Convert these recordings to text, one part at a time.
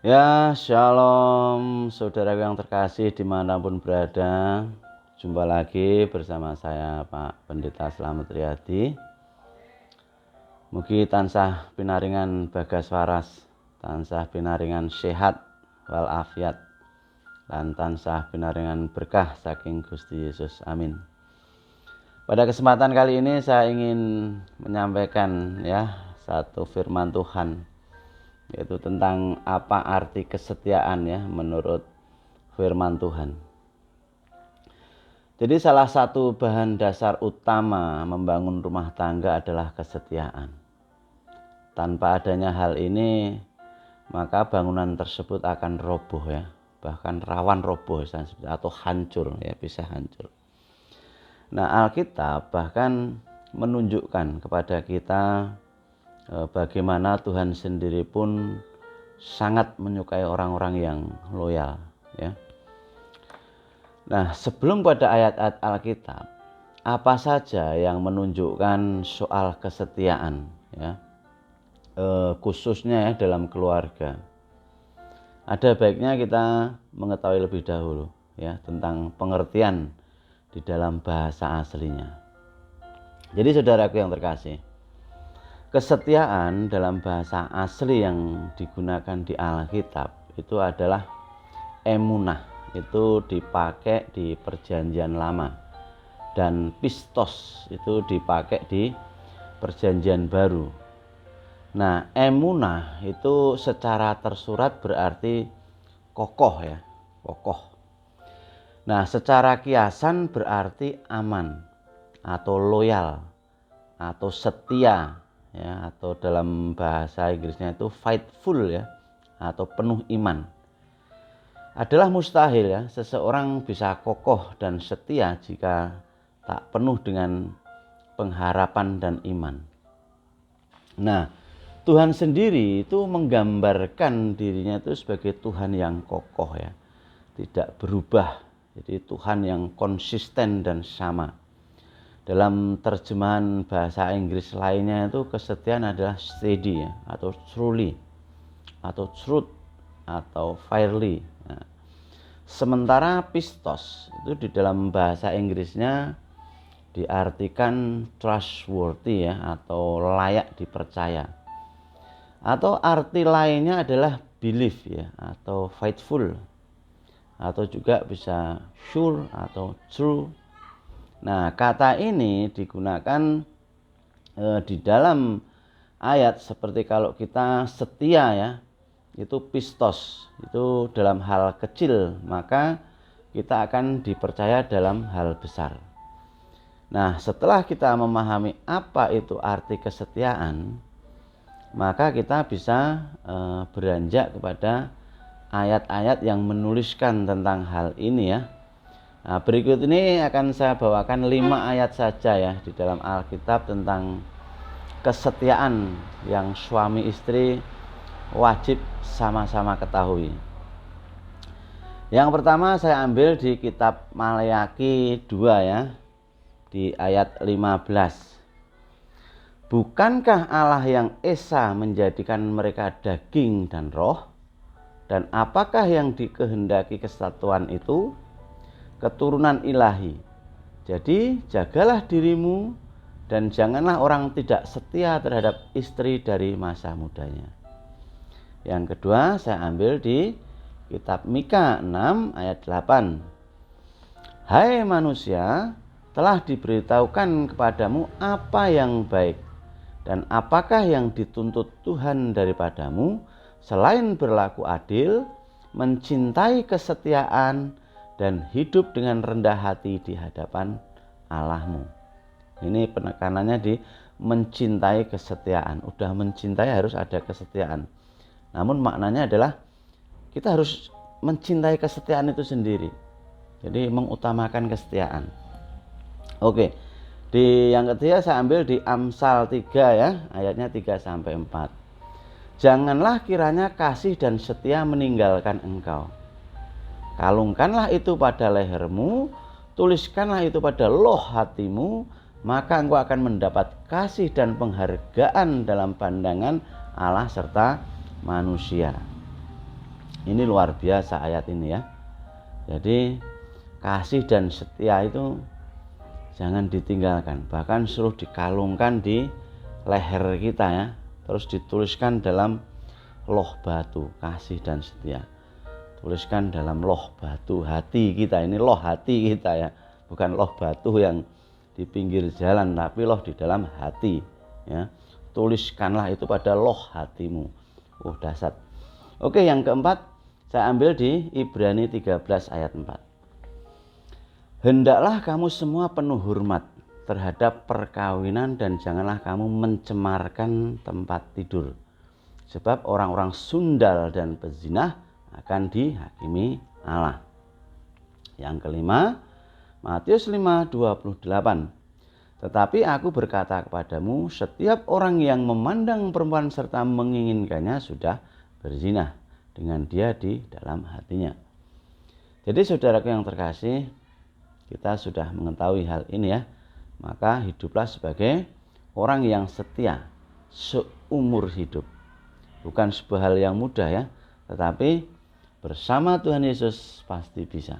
Ya, shalom saudara yang terkasih dimanapun berada. Jumpa lagi bersama saya Pak Pendeta Slamet Riyadi. Mugi tansah pinaringan bagas waras, tansah pinaringan sehat walafiat, lan tansah pinaringan berkah saking Gusti Yesus. Amin. Pada kesempatan kali ini saya ingin menyampaikan satu firman Tuhan, yaitu tentang apa arti kesetiaan menurut firman Tuhan. Jadi salah satu bahan dasar utama membangun rumah tangga adalah kesetiaan. Tanpa adanya hal ini, maka bangunan tersebut akan roboh bahkan rawan roboh atau hancur bisa hancur. Nah, Alkitab bahkan menunjukkan kepada kita bagaimana Tuhan sendiri pun sangat menyukai orang-orang yang loyal Nah, sebelum pada ayat-ayat Alkitab, apa saja yang menunjukkan soal kesetiaan khususnya dalam keluarga. Ada baiknya kita mengetahui lebih dahulu tentang pengertian di dalam bahasa aslinya. Jadi saudaraku yang terkasih, kesetiaan dalam bahasa asli yang digunakan di Alkitab itu adalah emunah. Itu dipakai di Perjanjian Lama, dan pistos itu dipakai di Perjanjian Baru. Nah, emunah itu secara tersurat berarti kokoh kokoh. Nah, secara kiasan berarti aman atau loyal atau setia atau dalam bahasa Inggrisnya itu faithful atau penuh iman. Adalah mustahil seseorang bisa kokoh dan setia jika tak penuh dengan pengharapan dan iman. Nah, Tuhan sendiri itu menggambarkan dirinya itu sebagai Tuhan yang kokoh tidak berubah. Jadi Tuhan yang konsisten dan sama. Dalam terjemahan bahasa Inggris lainnya itu kesetiaan adalah steady atau truly atau truth atau fairly. Nah, sementara pistos itu di dalam bahasa Inggrisnya diartikan trustworthy atau layak dipercaya. Atau arti lainnya adalah belief atau faithful, atau juga bisa sure atau true. Nah, kata ini digunakan di dalam ayat seperti kalau kita setia itu pistos, itu dalam hal kecil, maka kita akan dipercaya dalam hal besar. Nah, setelah kita memahami apa itu arti kesetiaan, maka kita bisa beranjak kepada ayat-ayat yang menuliskan tentang hal ini Nah, berikut ini akan saya bawakan 5 ayat saja di dalam Alkitab tentang kesetiaan yang suami istri wajib sama-sama ketahui. Yang pertama saya ambil di kitab Maleakhi 2 di ayat 15. Bukankah Allah yang esa menjadikan mereka daging dan roh? Dan apakah yang dikehendaki kesatuan itu? Keturunan ilahi. Jadi jagalah dirimu dan janganlah orang tidak setia terhadap istri dari masa mudanya. Yang kedua saya ambil di kitab Mika 6 ayat 8. Hai manusia, telah diberitahukan kepadamu apa yang baik, dan apakah yang dituntut Tuhan daripadamu selain berlaku adil, mencintai kesetiaan, dan hidup dengan rendah hati di hadapan Allahmu. Ini penekanannya di mencintai kesetiaan. Udah mencintai harus ada kesetiaan. Namun maknanya adalah kita harus mencintai kesetiaan itu sendiri. Jadi mengutamakan kesetiaan. Oke. Di yang ketiga saya ambil di Amsal 3 ayatnya 3-4. Janganlah kiranya kasih dan setia meninggalkan engkau. Kalungkanlah itu pada lehermu, tuliskanlah itu pada loh hatimu, maka engkau akan mendapat kasih dan penghargaan dalam pandangan Allah serta manusia. Ini luar biasa ayat ini ya. Jadi kasih dan setia itu jangan ditinggalkan, bahkan suruh dikalungkan di leher kita ya, terus dituliskan dalam loh batu, kasih dan setia. Tuliskan dalam loh batu hati kita, ini loh hati kita ya, bukan loh batu yang di pinggir jalan, tapi loh di dalam hati ya. Tuliskanlah itu pada loh hatimu. Dahsyat. Oke, yang keempat saya ambil di Ibrani 13 ayat 4. Hendaklah kamu semua penuh hormat terhadap perkawinan dan janganlah kamu mencemarkan tempat tidur. Sebab orang-orang sundal dan pezinah akan dihakimi Allah. Yang kelima, Matius 5:28. Tetapi aku berkata kepadamu, setiap orang yang memandang perempuan serta menginginkannya sudah berzina dengan dia di dalam hatinya. Jadi saudaraku yang terkasih, kita sudah mengetahui hal ini ya. Maka hiduplah sebagai orang yang setia seumur hidup. Bukan sebuah hal yang mudah ya, tetapi bersama Tuhan Yesus pasti bisa.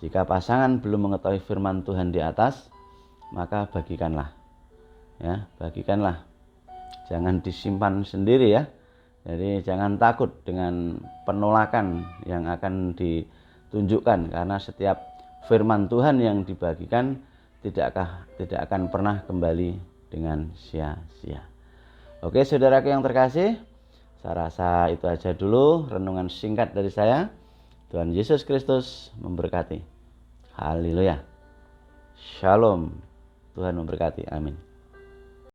Jika pasangan belum mengetahui firman Tuhan di atas, maka bagikanlah. Ya, bagikanlah. Jangan disimpan sendiri ya. Jadi jangan takut dengan penolakan yang akan ditunjukkan, karena setiap firman Tuhan yang dibagikan tidak akan pernah kembali dengan sia-sia. Oke saudaraku yang terkasih, saya rasa itu aja dulu renungan singkat dari saya. Tuhan Yesus Kristus memberkati. Haleluya. Shalom. Tuhan memberkati. Amin.